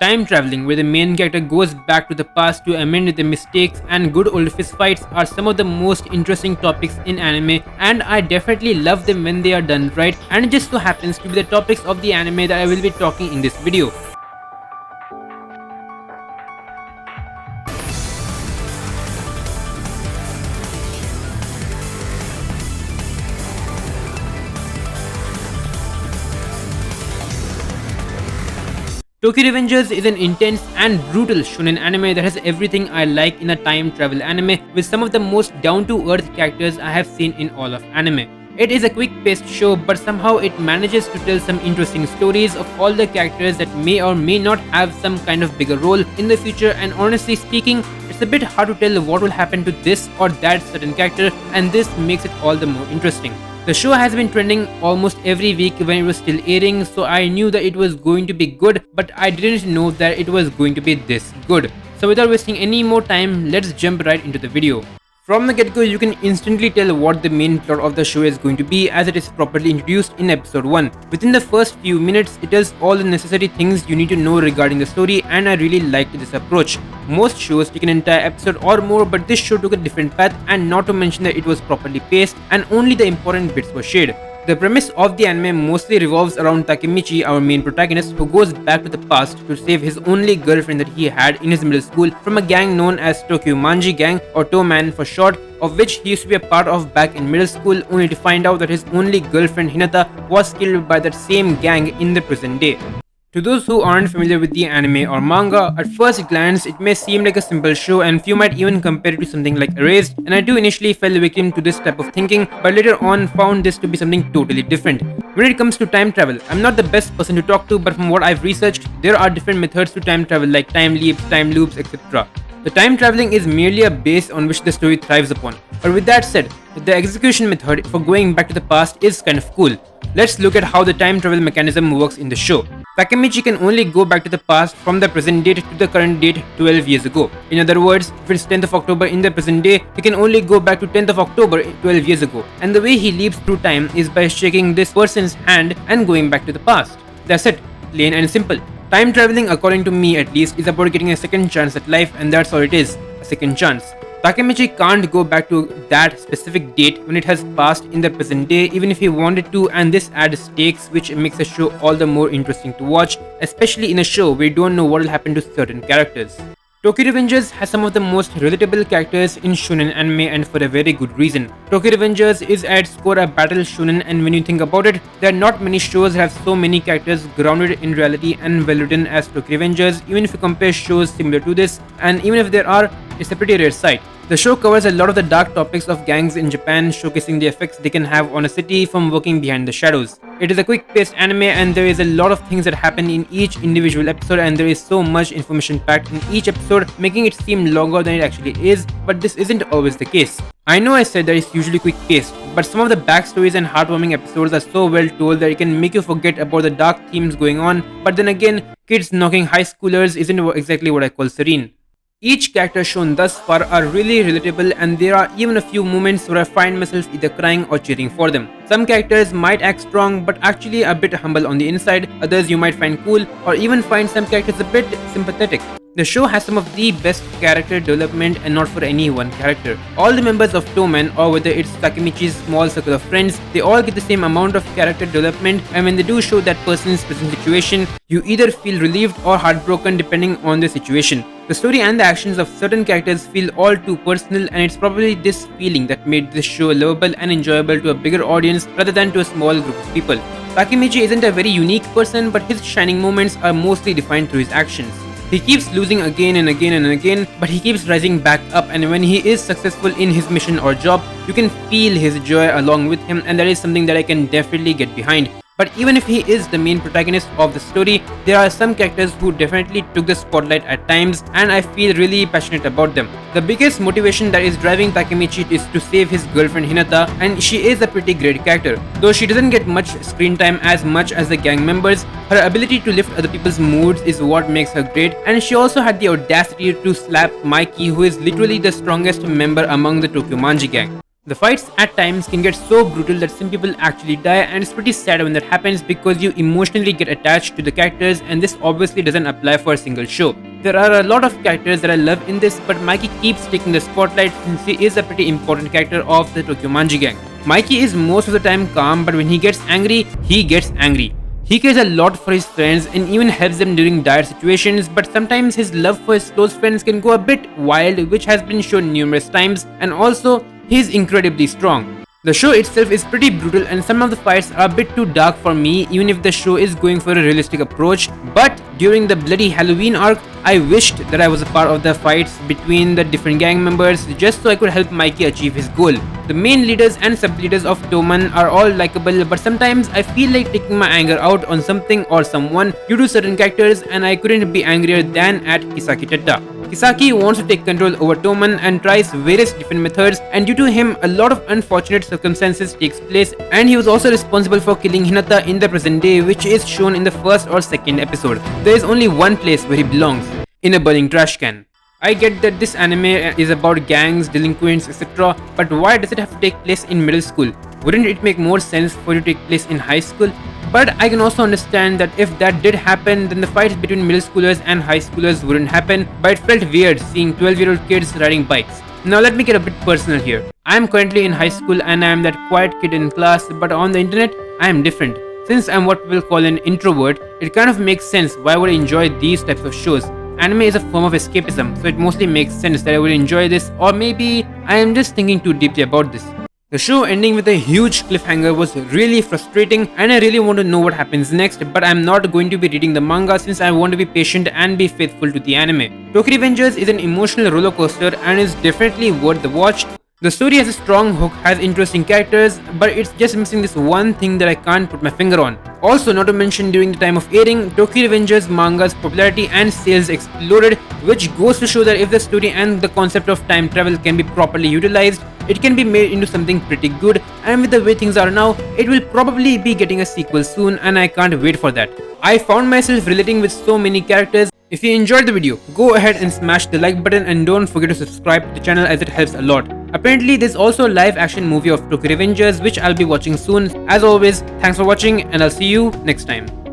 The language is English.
Time traveling, where the main character goes back to the past to amend the mistakes, and good old fist fights are some of the most interesting topics in anime, and I definitely love them when they are done right, and it just so happens to be the topics of the anime that I will be talking in this video. Tokyo Revengers is an intense and brutal shonen anime that has everything I like in a time travel anime, with some of the most down-to-earth characters I have seen in all of anime. It is a quick-paced show, but somehow it manages to tell some interesting stories of all the characters that may or may not have some kind of bigger role in the future, and honestly speaking, it's a bit hard to tell what will happen to this or that certain character, and this makes it all the more interesting. The show has been trending almost every week when it was still airing, so I knew that it was going to be good, but I didn't know that it was going to be this good. So without wasting any more time, let's jump right into the video. From the get-go, you can instantly tell what the main plot of the show is going to be, as it is properly introduced in episode 1. Within the first few minutes, it tells all the necessary things you need to know regarding the story, and I really liked this approach. Most shows take an entire episode or more, but this show took a different path, and not to mention that it was properly paced and only the important bits were shared. The premise of the anime mostly revolves around Takemichi, our main protagonist, who goes back to the past to save his only girlfriend that he had in his middle school from a gang known as Tokyo Manji Gang, or Toman for short, of which he used to be a part of back in middle school, only to find out that his only girlfriend Hinata was killed by that same gang in the present day. To those who aren't familiar with the anime or manga, at first glance it may seem like a simple show, and few might even compare it to something like Erased, and I too initially fell victim to this type of thinking, but later on found this to be something totally different. When it comes to time travel, I'm not the best person to talk to, but from what I've researched, there are different methods to time travel like time leaps, time loops, etc. The time traveling is merely a base on which the story thrives upon. But with that said, the execution method for going back to the past is kind of cool. Let's look at how the time travel mechanism works in the show. Takemichi can only go back to the past from the present date to the current date 12 years ago. In other words, if it's 10th of October in the present day, he can only go back to 10th of October 12 years ago. And the way he leaps through time is by shaking this person's hand and going back to the past. That's it, plain and simple. Time traveling, according to me at least, is about getting a second chance at life, and that's all it is, a second chance. Takemichi can't go back to that specific date when it has passed in the present day even if he wanted to, and this adds stakes which makes the show all the more interesting to watch, especially in a show where you don't know what will happen to certain characters. Tokyo Revengers has some of the most relatable characters in shonen anime, and for a very good reason. Tokyo Revengers is at its core a battle shonen, and when you think about it, there are not many shows that have so many characters grounded in reality and well written as Tokyo Revengers, even if you compare shows similar to this, and even if there are, it's a pretty rare sight. The show covers a lot of the dark topics of gangs in Japan, showcasing the effects they can have on a city from working behind the shadows. It is a quick-paced anime, and there is a lot of things that happen in each individual episode, and there is so much information packed in each episode, making it seem longer than it actually is, but this isn't always the case. I know I said that it's usually quick-paced, but some of the backstories and heartwarming episodes are so well told that it can make you forget about the dark themes going on, but then again, kids knocking high schoolers isn't exactly what I call serene. Each character shown thus far are really relatable, and there are even a few moments where I find myself either crying or cheering for them. Some characters might act strong but actually a bit humble on the inside, others you might find cool or even find some characters a bit sympathetic. The show has some of the best character development, and not for any one character. All the members of Toman, or whether it's Takemichi's small circle of friends, they all get the same amount of character development, and when they do show that person's present situation, you either feel relieved or heartbroken depending on the situation. The story and the actions of certain characters feel all too personal, and it's probably this feeling that made this show lovable and enjoyable to a bigger audience rather than to a small group of people. Takemichi isn't a very unique person, but his shining moments are mostly defined through his actions. He keeps losing again and again and again, but he keeps rising back up, and when he is successful in his mission or job, you can feel his joy along with him, and that is something that I can definitely get behind. But even if he is the main protagonist of the story, there are some characters who definitely took the spotlight at times, and I feel really passionate about them. The biggest motivation that is driving Takemichi is to save his girlfriend Hinata, and she is a pretty great character. Though she doesn't get much screen time as much as the gang members, her ability to lift other people's moods is what makes her great, and she also had the audacity to slap Mikey, who is literally the strongest member among the Tokyo Manji gang. The fights at times can get so brutal that some people actually die, and it's pretty sad when that happens because you emotionally get attached to the characters, and this obviously doesn't apply for a single show. There are a lot of characters that I love in this, but Mikey keeps taking the spotlight since he is a pretty important character of the Tokyo Manji gang. Mikey is most of the time calm, but when he gets angry, he gets angry. He cares a lot for his friends and even helps them during dire situations, but sometimes his love for his close friends can go a bit wild, which has been shown numerous times, and also he is incredibly strong. The show itself is pretty brutal and some of the fights are a bit too dark for me even if the show is going for a realistic approach, but during the bloody Halloween arc, I wished that I was a part of the fights between the different gang members just so I could help Mikey achieve his goal. The main leaders and sub-leaders of Toman are all likable, but sometimes I feel like taking my anger out on something or someone due to certain characters, and I couldn't be angrier than at Kisaki Tetta. Kisaki wants to take control over Toman and tries various different methods, and due to him a lot of unfortunate circumstances takes place, and he was also responsible for killing Hinata in the present day, which is shown in the first or second episode. There is only one place where he belongs, in a burning trash can. I get that this anime is about gangs, delinquents, etc., but why does it have to take place in middle school? Wouldn't it make more sense for it to take place in high school? But I can also understand that if that did happen, then the fights between middle schoolers and high schoolers wouldn't happen, but it felt weird seeing 12-year-old kids riding bikes. Now let me get a bit personal here. I am currently in high school and I am that quiet kid in class, but on the internet, I am different. Since I'm what we'll call an introvert, it kind of makes sense why I would enjoy these types of shows. Anime is a form of escapism, so it mostly makes sense that I would enjoy this, or maybe I am just thinking too deeply about this. The show ending with a huge cliffhanger was really frustrating and I really want to know what happens next, but I'm not going to be reading the manga since I want to be patient and be faithful to the anime. Tokyo Revengers is an emotional roller coaster and is definitely worth the watch. The story has a strong hook, has interesting characters, but it's just missing this one thing that I can't put my finger on. Also, not to mention, during the time of airing, Tokyo Revengers manga's popularity and sales exploded, which goes to show that if the story and the concept of time travel can be properly utilized, it can be made into something pretty good, and with the way things are now, it will probably be getting a sequel soon and I can't wait for that. I found myself relating with so many characters. If you enjoyed the video, go ahead and smash the like button and don't forget to subscribe to the channel as it helps a lot. Apparently there's also a live action movie of Tokyo Revengers which I'll be watching soon. As always, thanks for watching and I'll see you next time.